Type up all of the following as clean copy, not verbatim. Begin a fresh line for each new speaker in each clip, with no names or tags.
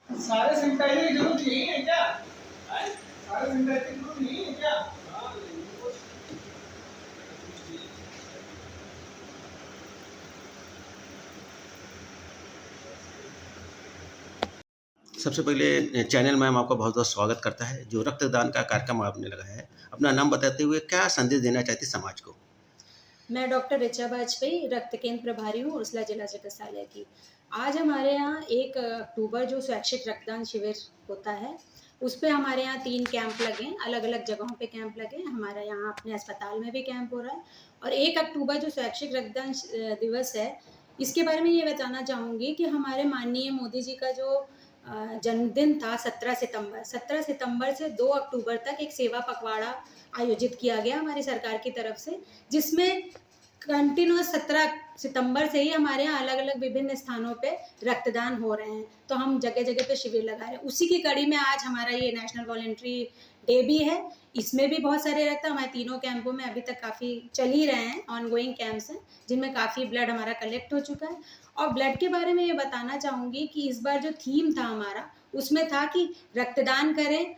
सारे सैनिटाइजर की जरूरत नहीं है क्या? सारे सैनिटाइजर की जरूरत नहीं है क्या?
सबसे पहले चैनल मैम आपका बहुत बहुत स्वागत करता है। जो रक्तदान का कार्यक्रम आपने लगाया है, अपना नाम बताते हुए क्या संदेश देना चाहती समाज को?
मैं डॉक्टर ऋचा वाजपेयी रक्त केंद्र प्रभारी हूँ उर्सला जिला चिकित्सालय की। आज हमारे यहाँ 1 अक्टूबर जो स्वैच्छिक रक्तदान शिविर होता है, उस पे हमारे यहाँ 3 कैंप लगे हैं, अलग अलग जगहों पे कैंप लगे हैं। हमारे यहाँ अपने अस्पताल में भी कैंप हो रहा है। और 1 अक्टूबर जो स्वैच्छिक रक्तदान दिवस है, इसके बारे में ये बताना चाहूँगी कि हमारे माननीय मोदी जी का जो जन्मदिन था 17 सितंबर से 2 अक्टूबर तक एक सेवा पखवाड़ा आयोजित किया गया हमारी सरकार की तरफ से, जिसमें कंटिन्यूस 17 सितंबर से ही हमारे यहाँ अलग अलग विभिन्न स्थानों पे रक्तदान हो रहे हैं। तो हम जगह जगह पे शिविर लगा रहे हैं। उसी की कड़ी में आज हमारा ये नेशनल वॉलंटरी डे भी है। इसमें भी बहुत सारे रक्त हमारे तीनों कैंपों में अभी तक काफ़ी चल ही रहे हैं, ऑनगोइंग कैंप्स हैं, जिनमें काफ़ी ब्लड हमारा कलेक्ट हो चुका है। और ब्लड के बारे में ये बताना चाहूँगी कि इस बार जो थीम था हमारा, उसमें था कि रक्तदान करें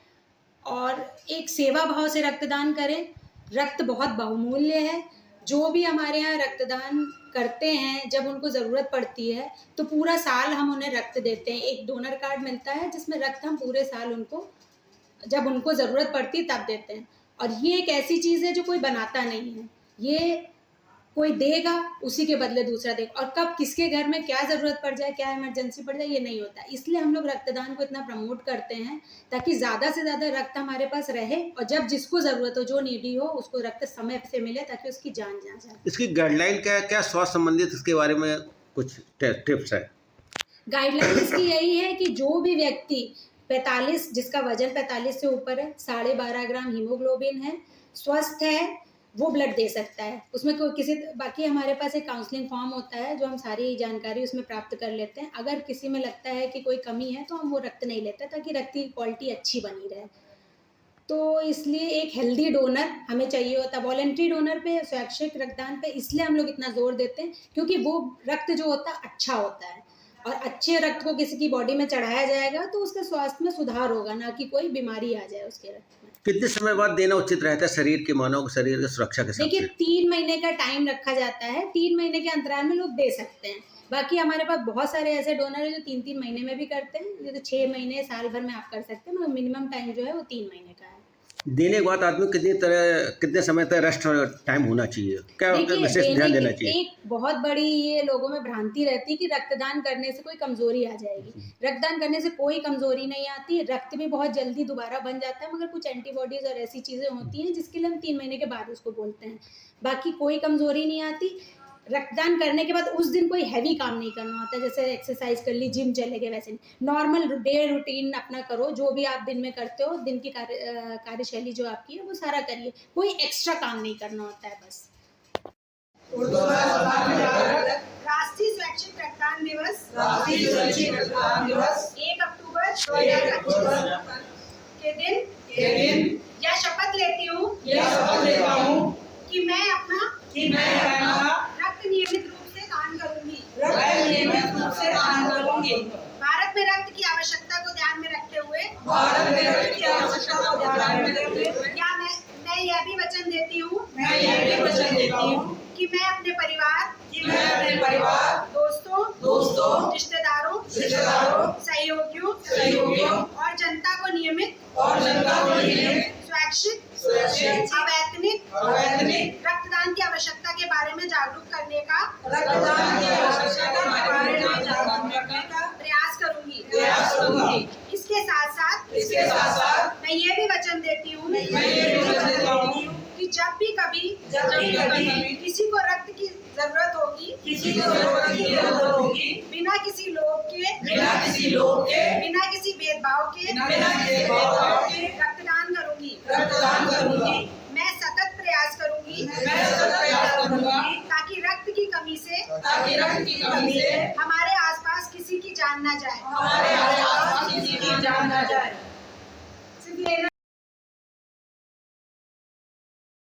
और एक सेवा भाव से रक्तदान करें। रक्त बहुत बहुमूल्य है। जो भी हमारे यहाँ रक्तदान करते हैं, जब उनको ज़रूरत पड़ती है तो पूरा साल हम उन्हें रक्त देते हैं। एक डोनर कार्ड मिलता है जिसमें रक्त हम पूरे साल उनको, जब उनको ज़रूरत पड़ती है तब देते हैं। और ये एक ऐसी चीज़ है जो कोई बनाता नहीं है, ये कोई देगा उसी के बदले दूसरा देगा। और कब किसके घर में क्या ज़रूरत पड़ जाए, क्या इमरजेंसी पड़ जाए, ये नहीं होता। इसलिए हम लोग रक्तदान को इतना प्रमोट करते हैं ताकि ज़्यादा से ज़्यादा रक्त हमारे पास रहे और जब जिसको ज़रूरत हो, जो नीडी हो, उसको रक्त समय से मिले ताकि उसकी जान ना जाए।
इसकी गाइडलाइन क्या क्या स्वास्थ्य संबंधित, इसके बारे में कुछ टिप्स है?
गाइडलाइन इसकी यही है कि जो भी व्यक्ति 45, जिसका वजन 45 से ऊपर है, 12.5 ग्राम हीमोग्लोबिन है, स्वस्थ है, वो ब्लड दे सकता है। उसमें कोई किसी, बाकी हमारे पास एक काउंसलिंग फॉर्म होता है जो हम सारी जानकारी उसमें प्राप्त कर लेते हैं। अगर किसी में लगता है कि कोई कमी है तो हम वो रक्त नहीं लेते, ताकि रक्त की क्वालिटी अच्छी बनी रहे। तो इसलिए एक हेल्दी डोनर हमें चाहिए होता है। वॉलंटरी डोनर पे, स्वैच्छिक रक्तदान पे इसलिए हम लोग इतना जोर देते हैं क्योंकि वो रक्त जो होता है अच्छा होता है, और अच्छे रक्त को किसी की बॉडी में चढ़ाया जाएगा तो उसके स्वास्थ्य में सुधार होगा, ना कि कोई बीमारी आ जाए उसके रक्त में।
कितने समय बाद देना उचित रहता है शरीर के, मानव शरीर की सुरक्षा के हिसाब
देखिए,
से?
3 महीने का टाइम रखा जाता है। 3 महीने के अंतराल में लोग दे सकते हैं। बाकी हमारे पास बहुत सारे ऐसे डोनर हैं जो 3-3 महीने में भी करते हैं। ये तो 6 महीने, साल भर में आप कर सकते हैं, मगर मिनिमम टाइम जो है वो 3 महीने का है।
देने के बाद आदमी कितने समय तक रेस्ट टाइम होना चाहिए, क्या
देखिए,
विशेष ध्यान देना चाहिए?
एक बहुत बड़ी ये लोगों में भ्रांति रहती है कि रक्तदान करने से कोई कमजोरी आ जाएगी। रक्तदान करने से कोई कमजोरी नहीं आती। रक्त भी बहुत जल्दी दोबारा बन जाता है, मगर कुछ एंटीबॉडीज और ऐसी चीज़ें होती हैं जिसके लिए हम 3 महीने के बाद उसको बोलते हैं। बाकी कोई कमजोरी नहीं आती। रक्तदान करने के बाद उस दिन कोई हैवी काम नहीं करना होता है, जैसे एक्सरसाइज कर ली, जिम चले गए, वैसे नहीं। नॉर्मल डे रूटीन अपना करो, जो भी आप दिन में करते हो, दिन की कार्यशैली जो आपकी है वो सारा करिए। कोई एक्स्ट्रा काम नहीं करना होता है बस।
राष्ट्रीय स्वैच्छिक रक्तदान दिवस 1 अक्टूबर के दिन यह शपथ लेती हूँ कि मैं अपना रक्त नियमित रूप से दान करूँगी। भारत में रक्त की आवश्यकता को ध्यान में रखते हुए या मैं यह भी वचन देती हूँ कि मैं अपने परिवार, दोस्तों, रिश्तेदारों, सहयोगियों और जनता को नियमित स्वैच्छिक अवैतनिक रक्तदान की आवश्यकता के बारे में जागरूक करने का प्रयास करूंगी। इसके साथ साथ मैं ये भी वचन देती हूँ कि जब भी कभी किसी को रक्त की जरूरत होगी, बिना किसी लोग के, बिना किसी भेदभाव के रक्तदान करूंगी। मैं सतत प्रयास करूंगी ताकि रक्त की कमी से हमारे आसपास किसी की जान ना जाए।